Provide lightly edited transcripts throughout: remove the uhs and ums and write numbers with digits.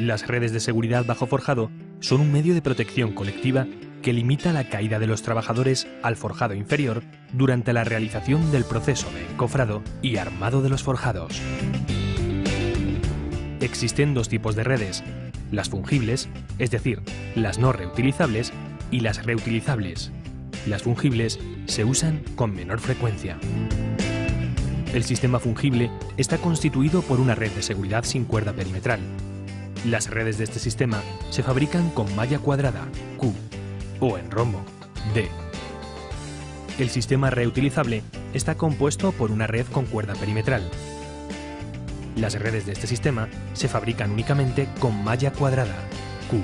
Las redes de seguridad bajo forjado son un medio de protección colectiva que limita la caída de los trabajadores al forjado inferior durante la realización del proceso de encofrado y armado de los forjados. Existen dos tipos de redes: las fungibles, es decir, las no reutilizables, y las reutilizables. Las fungibles se usan con menor frecuencia. El sistema fungible está constituido por una red de seguridad sin cuerda perimetral. Las redes de este sistema se fabrican con malla cuadrada, Q, o en rombo, D. El sistema reutilizable está compuesto por una red con cuerda perimetral. Las redes de este sistema se fabrican únicamente con malla cuadrada, Q.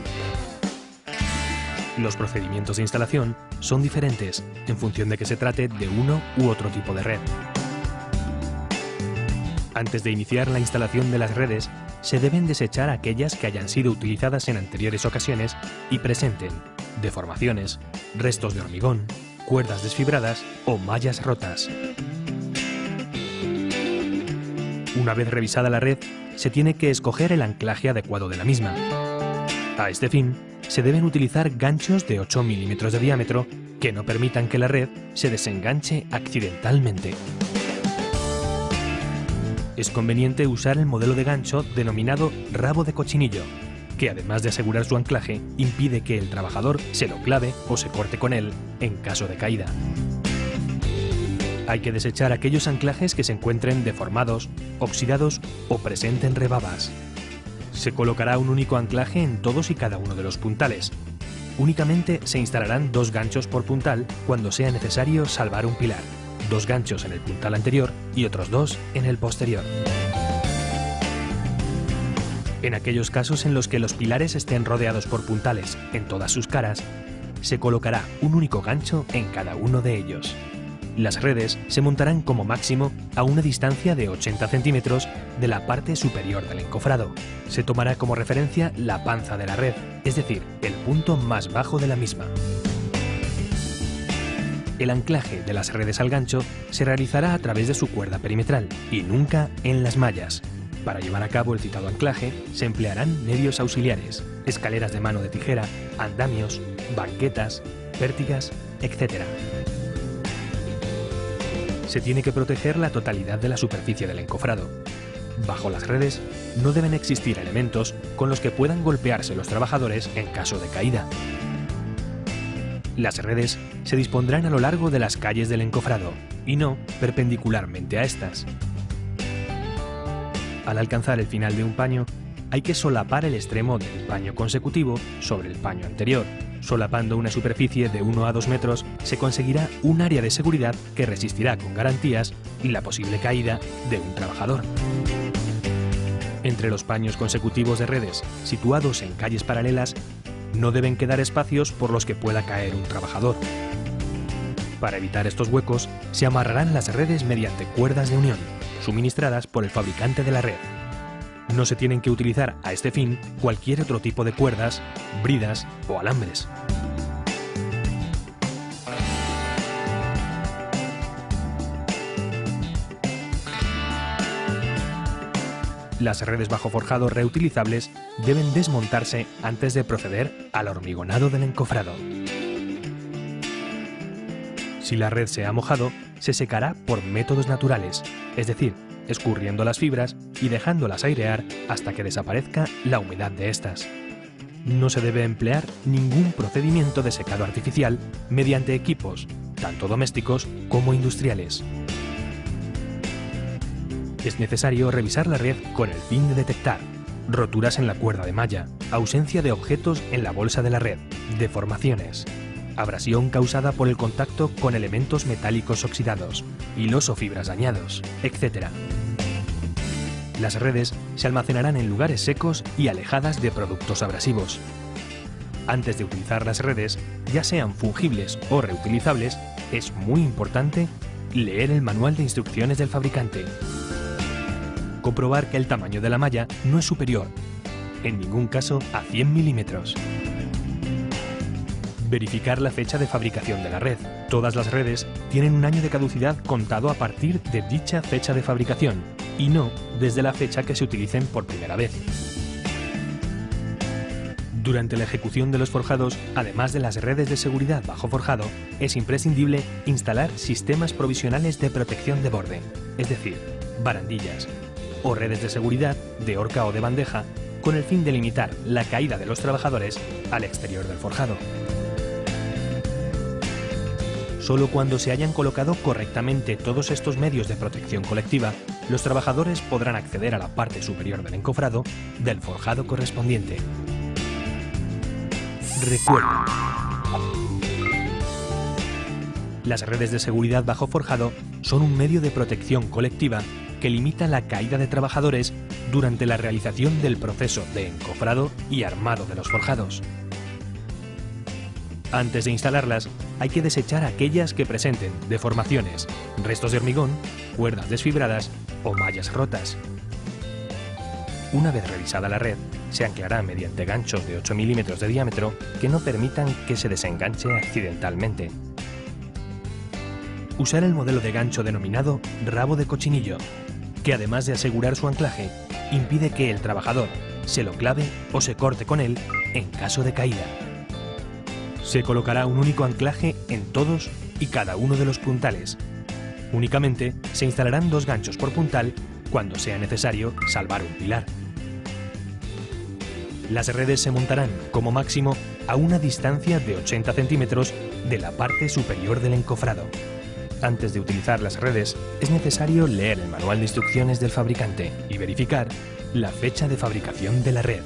Los procedimientos de instalación son diferentes en función de que se trate de uno u otro tipo de red. Antes de iniciar la instalación de las redes, se deben desechar aquellas que hayan sido utilizadas en anteriores ocasiones y presenten deformaciones, restos de hormigón, cuerdas desfibradas o mallas rotas. Una vez revisada la red, se tiene que escoger el anclaje adecuado de la misma. A este fin, se deben utilizar ganchos de 8 milímetros de diámetro que no permitan que la red se desenganche accidentalmente. Es conveniente usar el modelo de gancho denominado rabo de cochinillo, que además de asegurar su anclaje, impide que el trabajador se lo clave o se corte con él en caso de caída. Hay que desechar aquellos anclajes que se encuentren deformados, oxidados o presenten rebabas. Se colocará un único anclaje en todos y cada uno de los puntales. Únicamente se instalarán 2 ganchos por puntal cuando sea necesario salvar un pilar. 2 ganchos en el puntal anterior y otros 2 en el posterior. En aquellos casos en los que los pilares estén rodeados por puntales en todas sus caras, se colocará un único gancho en cada uno de ellos. Las redes se montarán como máximo a una distancia de 80 centímetros de la parte superior del encofrado. Se tomará como referencia la panza de la red, es decir, el punto más bajo de la misma. El anclaje de las redes al gancho se realizará a través de su cuerda perimetral y nunca en las mallas. Para llevar a cabo el citado anclaje se emplearán medios auxiliares, escaleras de mano de tijera, andamios, banquetas, pértigas, etc. Se tiene que proteger la totalidad de la superficie del encofrado. Bajo las redes no deben existir elementos con los que puedan golpearse los trabajadores en caso de caída. Las redes se dispondrán a lo largo de las calles del encofrado y no perpendicularmente a estas. Al alcanzar el final de un paño, hay que solapar el extremo del paño consecutivo sobre el paño anterior. Solapando una superficie de 1 a 2 metros, se conseguirá un área de seguridad que resistirá con garantías la posible caída de un trabajador. Entre los paños consecutivos de redes situados en calles paralelas, no deben quedar espacios por los que pueda caer un trabajador. Para evitar estos huecos, se amarrarán las redes mediante cuerdas de unión, suministradas por el fabricante de la red. No se tienen que utilizar a este fin cualquier otro tipo de cuerdas, bridas o alambres. Las redes bajo forjado reutilizables deben desmontarse antes de proceder al hormigonado del encofrado. Si la red se ha mojado, se secará por métodos naturales, es decir, escurriendo las fibras y dejándolas airear hasta que desaparezca la humedad de estas. No se debe emplear ningún procedimiento de secado artificial mediante equipos, tanto domésticos como industriales. Es necesario revisar la red con el fin de detectar roturas en la cuerda de malla, ausencia de objetos en la bolsa de la red, deformaciones, abrasión causada por el contacto con elementos metálicos oxidados, hilos o fibras dañados, etc. Las redes se almacenarán en lugares secos y alejadas de productos abrasivos. Antes de utilizar las redes, ya sean fungibles o reutilizables, es muy importante leer el manual de instrucciones del fabricante. Comprobar que el tamaño de la malla no es superior, en ningún caso, a 100 milímetros. Verificar la fecha de fabricación de la red. Todas las redes tienen un año de caducidad contado a partir de dicha fecha de fabricación y no desde la fecha que se utilicen por primera vez. Durante la ejecución de los forjados, además de las redes de seguridad bajo forjado, es imprescindible instalar sistemas provisionales de protección de borde, es decir, barandillas, o redes de seguridad de horca o de bandeja, con el fin de limitar la caída de los trabajadores al exterior del forjado. Solo cuando se hayan colocado correctamente todos estos medios de protección colectiva, los trabajadores podrán acceder a la parte superior del encofrado del forjado correspondiente. Recuerda, las redes de seguridad bajo forjado son un medio de protección colectiva que limita la caída de trabajadores durante la realización del proceso de encofrado y armado de los forjados. Antes de instalarlas, hay que desechar aquellas que presenten deformaciones, restos de hormigón, cuerdas desfibradas o mallas rotas. Una vez revisada la red, se anclará mediante ganchos de 8 milímetros de diámetro que no permitan que se desenganche accidentalmente. Usar el modelo de gancho denominado rabo de cochinillo, que además de asegurar su anclaje, impide que el trabajador se lo clave o se corte con él en caso de caída. Se colocará un único anclaje en todos y cada uno de los puntales. Únicamente se instalarán 2 ganchos por puntal cuando sea necesario salvar un pilar. Las redes se montarán como máximo a una distancia de 80 centímetros de la parte superior del encofrado. Antes de utilizar las redes, es necesario leer el manual de instrucciones del fabricante y verificar la fecha de fabricación de la red.